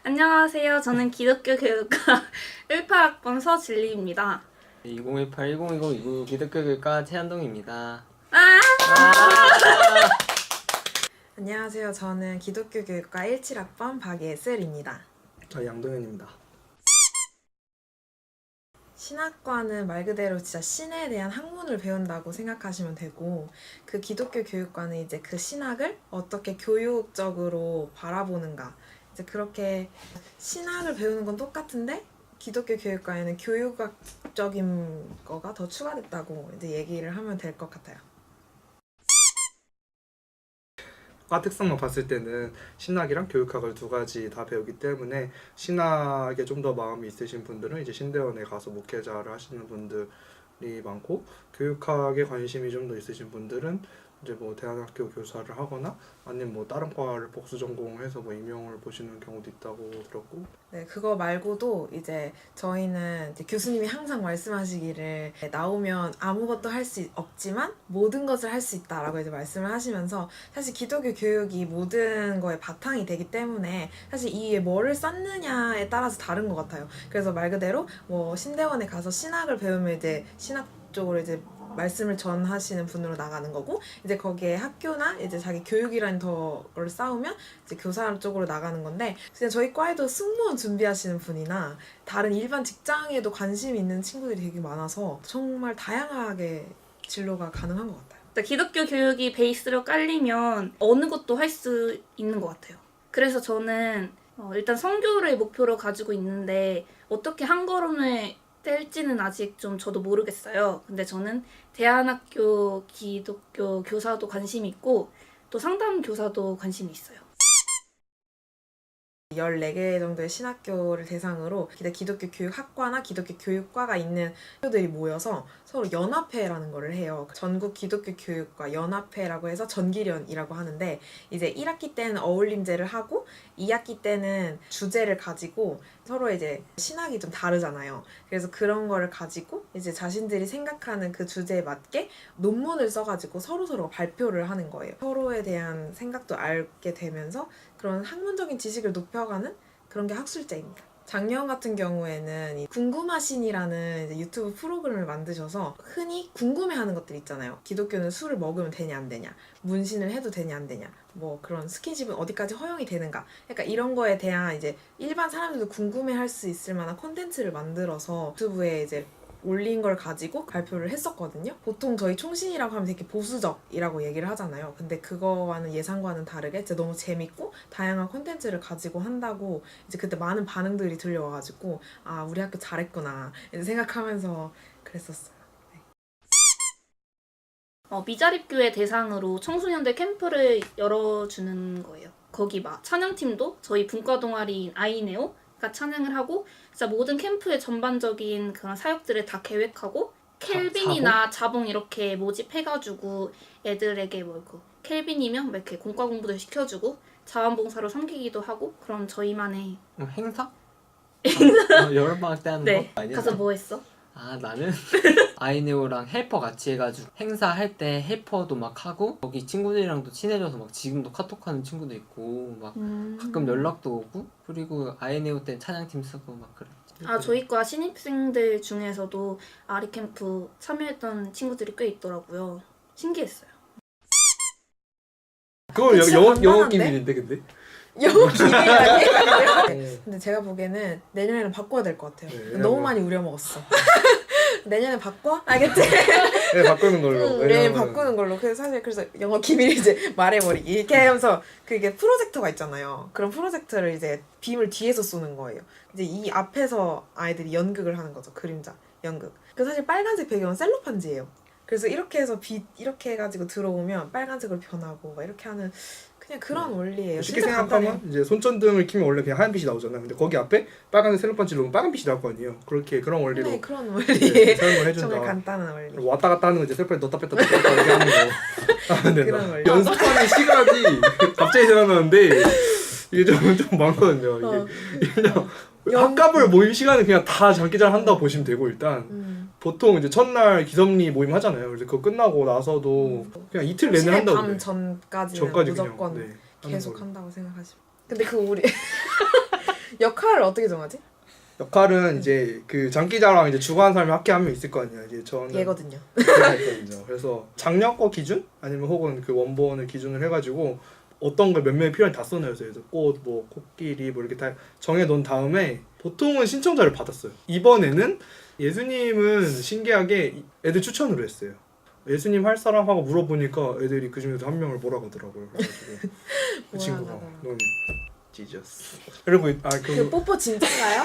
안녕하세요. 저는 기독교 교육과 18학번 서진리입니다. 2018-1020 기독교교육과 최한동입니다. 아! 안녕하세요. 저는 기독교 교육과 17학번 박예슬입니다. 저 양동현입니다. 신학과는 말 그대로 진짜 신에 대한 학문을 배운다고 생각하시면 되고, 그 기독교 교육과는 이제 그 신학을 어떻게 교육적으로 바라보는가, 이제 그렇게 신학을 배우는 건 똑같은데 기독교 교육과에는 교육학적인 거가 더 추가됐다고 이제 얘기를 하면 될 것 같아요. 과 특성만 봤을 때는 신학이랑 교육학을 두 가지 다 배우기 때문에 신학에 좀 더 마음이 있으신 분들은 이제 신대원에 가서 목회자를 하시는 분들이 많고, 교육학에 관심이 좀 더 있으신 분들은 이제 뭐 대안학교 교사를 하거나 아니면 뭐 다른 과를 복수 전공해서 뭐 임용을 보시는 경우도 있다고 들었고. 네, 그거 말고도 이제 저희는 이제 교수님이 항상 말씀하시기를 나오면 아무것도 할 수 없지만 모든 것을 할 수 있다라고 이제 말씀을 하시면서, 사실 기독교 교육이 모든 거에 바탕이 되기 때문에 사실 이에 뭐를 쌓느냐에 따라서 다른 것 같아요. 그래서 말 그대로 뭐 신대원에 가서 신학을 배우면 이제 신학 쪽으로 이제 말씀을 전하시는 분으로 나가는 거고, 이제 거기에 학교나 이제 자기 교육이라는 걸 쌓으면 이제 교사 쪽으로 나가는 건데, 그냥 저희 과에도 승무원 준비하시는 분이나 다른 일반 직장에도 관심이 있는 친구들이 되게 많아서 정말 다양하게 진로가 가능한 것 같아요. 기독교 교육이 베이스로 깔리면 어느 것도 할 수 있는 것 같아요. 그래서 저는 일단 선교를 목표로 가지고 있는데 어떻게 한 걸음을 뗄지는 아직 좀 저도 모르겠어요. 근데 저는 대안학교 기독교 교사도 관심이 있고 또 상담 교사도 관심이 있어요. 14개 정도의 신학교를 대상으로 기독교 교육학과나 기독교 교육과가 있는 학교들이 모여서 서로 연합회라는 거를 해요. 전국 기독교 교육과 연합회라고 해서 전기련이라고 하는데, 이제 1학기 때는 어울림제를 하고 2학기 때는 주제를 가지고 서로 이제 신학이 좀 다르잖아요. 그래서 그런 거를 가지고 이제 자신들이 생각하는 그 주제에 맞게 논문을 써가지고 서로서로 발표를 하는 거예요. 서로에 대한 생각도 알게 되면서 그런 학문적인 지식을 높여가는 그런 게 학술제입니다. 작년 같은 경우에는 이 궁금하신이라는 이제 유튜브 프로그램을 만드셔서 흔히 궁금해하는 것들 있잖아요. 기독교는 술을 먹으면 되냐 안 되냐, 문신을 해도 되냐 안 되냐, 뭐 그런 스킨십은 어디까지 허용이 되는가, 약간 이런 거에 대한 이제 일반 사람들도 궁금해할 수 있을 만한 콘텐츠를 만들어서 유튜브에 이제 올린 걸 가지고 발표를 했었거든요. 보통 저희 총신이라고 하면 되게 보수적이라고 얘기를 하잖아요. 근데 그거와는 예상과는 다르게 진짜 너무 재밌고 다양한 콘텐츠를 가지고 한다고 이제 그때 많은 반응들이 들려와가지고, 아, 우리 학교 잘했구나 이제 생각하면서 그랬었어요. 미자립교회 대상으로 청소년들 캠프를 열어주는 거예요. 거기 막 찬양팀도 저희 분과 동아리인 아이네오가 찬양을 하고, 진짜 모든 캠프의 전반적인 그런 사역들을 다 계획하고 켈빈이나 자봉 이렇게 모집해가지고 애들에게 켈빈이면 이렇게 공과 공부도 시켜주고 자원봉사로 섬기기도 하고, 그런 저희만의 행사? 여름방학 때 하는 네. 거 아니야? 가서 뭐 했어? 아, 나는 아이네오랑 헬퍼 같이 해가지고 행사할 때 헬퍼도 막 하고, 거기 친구들이랑도 친해져서 막 지금도 카톡하는 친구도 있고, 막 가끔 연락도 오고, 그리고 아이네오 때 찬양팀 쓰고 막 그래. 저희과 신입생들 중에서도 아리캠프 참여했던 친구들이 꽤 있더라고요. 신기했어요. 그건 진짜 영어 간단한데? 기밀인데 근데. 영어 기밀이라니? 네. 근데 제가 보기에는 내년에는 바꿔야 될 것 같아요. 네, 너무 왜냐면- 많이 우려먹었어. 내년에 바꿔? 알겠지? 네, 바꾸는 걸로. 내년 바꾸는 걸로. 그래서 사실 그래서 영어 기밀 이제 말해버리기 이렇게 하면서, 그게 프로젝터가 있잖아요. 그런 프로젝터를 이제 빔을 뒤에서 쏘는 거예요. 이제 이 앞에서 아이들이 연극을 하는 거죠. 그림자 연극. 그 사실 빨간색 배경은 셀로판지예요. 그래서 이렇게 해서 빛 이렇게 해가지고 들어오면 빨간색으로 변하고 막 이렇게 하는 그냥 그런 원리예요. 쉽게 진짜 생각하면 간단해요. 이제 손전등을 켜면 원래 그냥 하얀 빛이 나오잖아. 근데 거기 앞에 빨간색 셀로판지로 오면 빨간 빛이 나올 거 아니에요. 그런 원리로 네, 그런 네, 원리. 사용을 해준다. 정말 간단한 원리. 왔다 갔다 하는 거 이제 셀프에 넣었다 뺐다 넣었다 뺐다 이렇게 하는 거 하면 된다. 그런 원리. 연습하는 시간이 갑자기 생각나는데 이게 좀 많거든요. 어. 이게 그냥 학갑을 모임 시간은 그냥 다 장기자랑 한다고 보시면 되고, 일단 보통 이제 첫날 기섭리 모임 하잖아요. 그래서 그거 끝나고 나서도 그냥 이틀 내내 한다고 밤 그래. 전까지는 전까지 무조건 그냥, 네, 계속 거예요. 한다고 생각하시면. 근데 그 우리 역할을 어떻게 정하지? 역할은 이제 그 장기자랑 이제 주관하는 사람이 학교에 한 명 있을 거 아니야. 이제 저는 얘거든요. 제가 있거든요. 그래서 작년 거 기준 아니면 혹은 그 원본을 기준을 해가지고 어떤 걸 몇 명이 필요한지 다 써놔요. 그래서 꽃, 뭐 코끼리 뭐 이렇게 다 정해놓은 다음에 보통은 신청자를 받았어요. 이번에는 예수님은 신기하게 애들 추천으로 했어요. 예수님 할 사람 하고 물어보니까 애들이 그 중에서 한 명을 뭐라고 하더라고요. 그래가지고 그 친구가 뭐라고 너무 지저스. 그리고 그 뽀뽀 진짜인가요?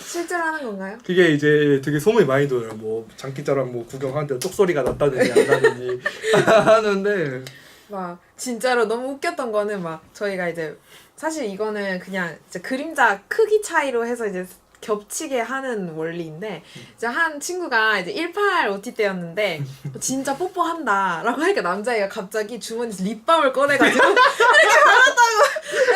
실제로 하는 건가요? 그게 이제 되게 소문이 많이 돌아요. 뭐 장기자랑 뭐 구경하는데 쪽소리가 났다든지 안 나든지 하는데 막 진짜로 너무 웃겼던 거는 막 저희가 이제 사실 이거는 그냥 이제 그림자 크기 차이로 해서 이제 겹치게 하는 원리인데 이제 한 친구가 이제 18 OT 때였는데 진짜 뽀뽀한다라고 하니까 남자애가 갑자기 주머니에서 립밤을 꺼내가지고 이렇게 발랐다고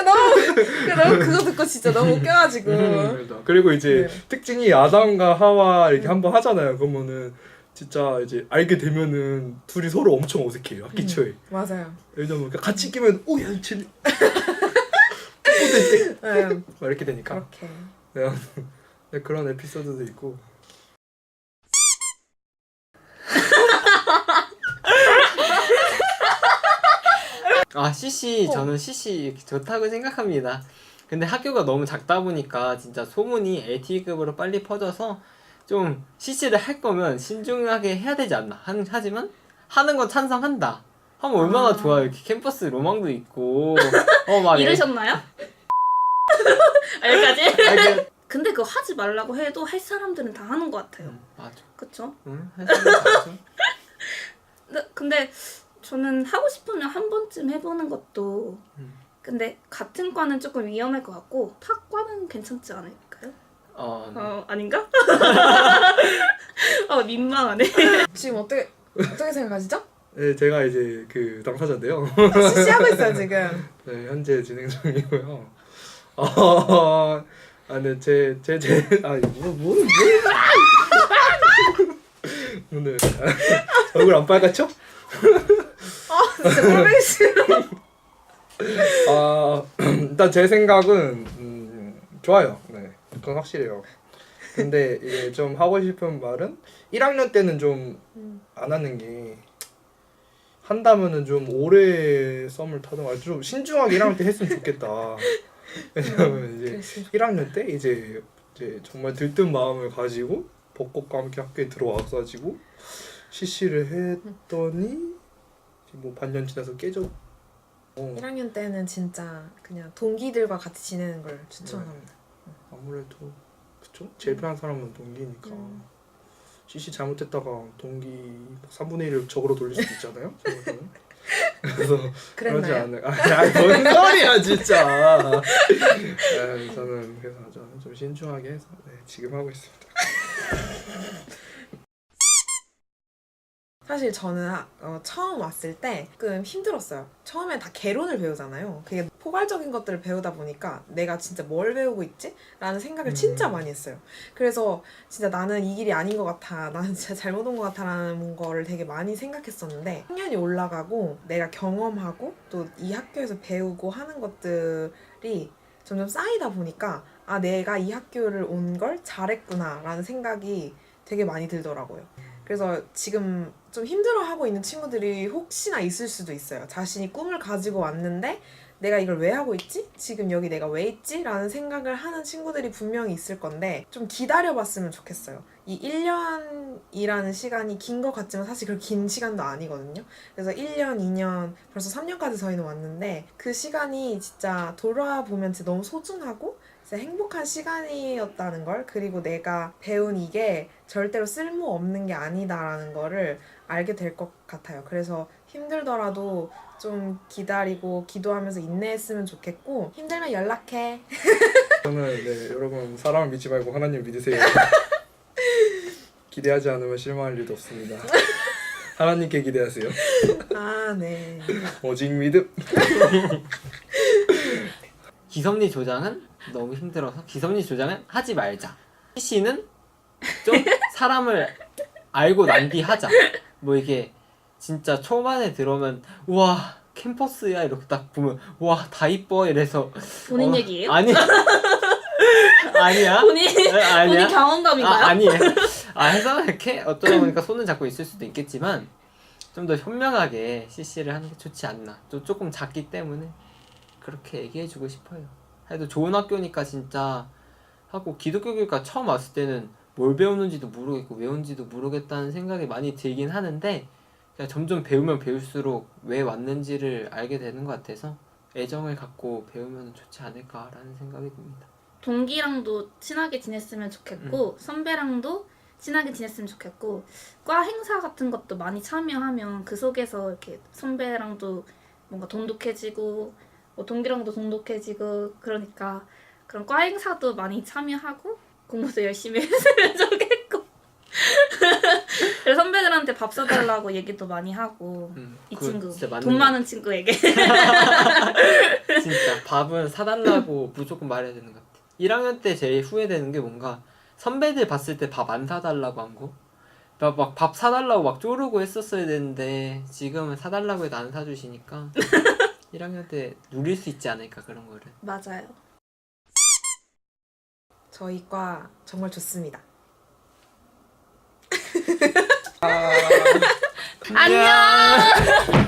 너무 그거 듣고 진짜 너무 웃겨가지고 그리고 이제 네. 특징이 아담과 하와 이렇게 한번 하잖아요. 그러면은 진짜 이제 알게 되면은 둘이 서로 엄청 어색해요. 학기 초에. 맞아요. 예를 들면 같이 끼면 오야 쟤 뽀뽀될 때 네, 막 이렇게 되니까. 그렇게 네, 그런 에피소드도 있고. 아 CC 저는 CC 좋다고 생각합니다. 근데 학교가 너무 작다 보니까 진짜 소문이 LTE급으로 빨리 퍼져서 좀 CC를 할 거면 신중하게 해야 되지 않나. 하지만 하는 건 찬성한다. 하면 얼마나 좋아요. 이렇게 캠퍼스 로망도 있고 막 이러셨나요? 아, 여기까지? 이렇게 근데 그거 하지 말라고 해도 할 사람들은 다 하는 것 같아요. 맞아. 그쵸? 응? 해서 근데 저는 하고 싶으면 한 번쯤 해보는 것도 근데 같은 과는 조금 위험할 것 같고 타과는 괜찮지 않을까요? 아닌가? 민망하네. 지금 어떻게 생각하시죠? 네, 제가 이제 그 당사자인데요. CC하고 있어요 지금. 네, 현재 진행 중이고요. 근데 오늘 얼굴 안 빨갛죠? 진짜 꼴보기 싫어. 일단 제 생각은 좋아요. 네, 그건 확실해요. 근데 이제 좀 하고 싶은 말은 1학년 때는 좀 안 하는 게 한다면은 좀 오래 썸을 타던가 좀 신중하게 1학년 때 했으면 좋겠다. 왜냐면 이제 1학년 때 이제 정말 들뜬 마음을 가지고 벚꽃과 함께 학교에 들어와서 가지고 CC를 했더니 뭐 반년 지나서 깨져. 1학년 때는 진짜 그냥 동기들과 같이 지내는 걸 추천합니다. 아무래도 그쵸? 제일 편한 사람은 동기니까. CC 잘못했다가 동기 3분의 1을 적으로 돌릴 수도 있잖아요. 그래서 그러지 그랬나요? 않아요. 뭔 소리야 진짜. 저는 그래서 좀 신중하게 해서 지금 하고 있습니다. 사실 저는 처음 왔을 때 조금 힘들었어요. 처음엔 다 개론을 배우잖아요. 그게 포괄적인 것들을 배우다 보니까 내가 진짜 뭘 배우고 있지? 라는 생각을 진짜 많이 했어요. 그래서 진짜 나는 이 길이 아닌 것 같아. 나는 진짜 잘못 온 것 같아. 라는 거를 되게 많이 생각했었는데 학년이 올라가고 내가 경험하고 또 이 학교에서 배우고 하는 것들이 점점 쌓이다 보니까 내가 이 학교를 온 걸 잘했구나 라는 생각이 되게 많이 들더라고요. 그래서 지금 좀 힘들어하고 있는 친구들이 혹시나 있을 수도 있어요. 자신이 꿈을 가지고 왔는데 내가 이걸 왜 하고 있지? 지금 여기 내가 왜 있지? 라는 생각을 하는 친구들이 분명히 있을 건데 좀 기다려봤으면 좋겠어요. 이 1년이라는 시간이 긴 것 같지만 사실 그렇게 긴 시간도 아니거든요. 그래서 1년, 2년, 벌써 3년까지 저희는 왔는데 그 시간이 진짜 돌아보면 진짜 너무 소중하고 진짜 행복한 시간이었다는 걸, 그리고 내가 배운 이게 절대로 쓸모없는 게 아니다라는 거를 알게 될 것 같아요. 그래서 힘들더라도 좀 기다리고 기도하면서 인내했으면 좋겠고 힘들면 연락해. 저는 여러분 사람을 믿지 말고 하나님 믿으세요. 기대하지 않으면 실망할 일도 없습니다. 하나님께 기대하세요. 네. 오직 믿음. 기섭리 조장은 너무 힘들어서 기섭리 조장은 하지 말자. CC는 좀 사람을 알고 난 뒤 하자. 뭐 이게 진짜 초반에 들어오면 우와 캠퍼스야 이렇게 딱 보면 와 다 이뻐 이래서 본인 얘기예요? 아니 아니야 본인 아니야 본인 경험담인가요? 아니에요. 해서 이렇게 어쩌다 보니까 손을 잡고 있을 수도 있겠지만 좀 더 현명하게 CC를 하는 게 좋지 않나. 또 조금 작기 때문에 그렇게 얘기해주고 싶어요. 그래도 좋은 학교니까 진짜 하고 기독교 교육과 처음 왔을 때는 뭘 배우는지도 모르겠고 외운지도 모르겠다는 생각이 많이 들긴 하는데 그냥 점점 배우면 배울수록 왜 왔는지를 알게 되는 것 같아서 애정을 갖고 배우면 좋지 않을까라는 생각이 듭니다. 동기랑도 친하게 지냈으면 좋겠고 선배랑도 친하게 지냈으면 좋겠고 과 행사 같은 것도 많이 참여하면 그 속에서 이렇게 선배랑도 뭔가 돈독해지고 뭐 동기랑도 돈독해지고 그러니까 그런 과 행사도 많이 참여하고 공부도 열심히 했으면 좋겠고 그래서 선배들한테 밥 사달라고 얘기도 많이 하고 이 그거 친구 진짜 맞는 돈 것 많은 친구에게 진짜 밥은 사달라고 무조건 말해야 되는 것 같아. 1학년 때 제일 후회되는 게 뭔가 선배들 봤을 때 밥 안 사달라고 한 거. 막 밥 사달라고 막 쪼르고 했었어야 되는데 지금은 사달라고 해도 안 사주시니까 1학년 때 누릴 수 있지 않을까 그런 거를. 맞아요. 저희 과 정말 좋습니다. 안녕.